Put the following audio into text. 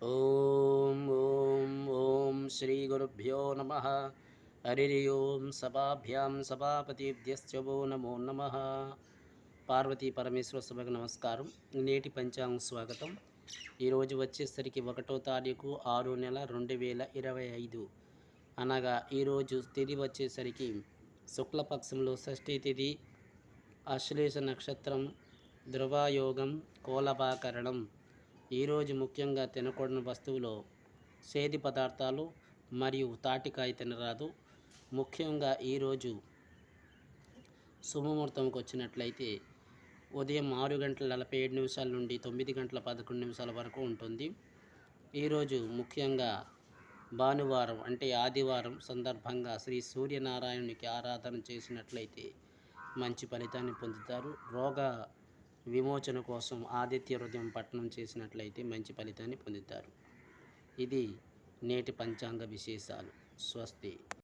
ఓం ఓం ఓం శ్రీ గురుభ్యో నమ. హరి ఓం. సభాభ్యాం సభాపతిభ్యశ్చ వో నమో నమ. పార్వతీ పరమేశ్వర సభకు నమస్కారం. నేటి పంచాంగ స్వాగతం. ఈరోజు వచ్చేసరికి 1వ తారీఖు 6 నెల 2025, అనగా ఈరోజు తిథి వచ్చేసరికి శుక్లపక్షంలో షష్ఠీ తిథి, ఆశ్లేష నక్షత్రం, ధ్రువయోగం, కోలపాకరణం. ఈరోజు ముఖ్యంగా తినకూడని వస్తువులో సేది పదార్థాలు మరియు తాటికాయ తినరాదు. ముఖ్యంగా ఈరోజు శుభముహూర్తంకి వచ్చినట్లయితే ఉదయం 6:47 నుండి 9:11 వరకు ఉంటుంది. ఈరోజు ముఖ్యంగా భానువారం అంటే ఆదివారం సందర్భంగా శ్రీ సూర్యనారాయణునికి ఆరాధన చేసినట్లయితే మంచి ఫలితాన్ని పొందుతారు. రోగ విమోచన కోసం ఆదిత్య హృదయం పఠనం చేసినట్లయితే మంచి ఫలితాన్ని పొందుతారు. ఇది నేటి పంచాంగ విశేషాలు. స్వస్తి.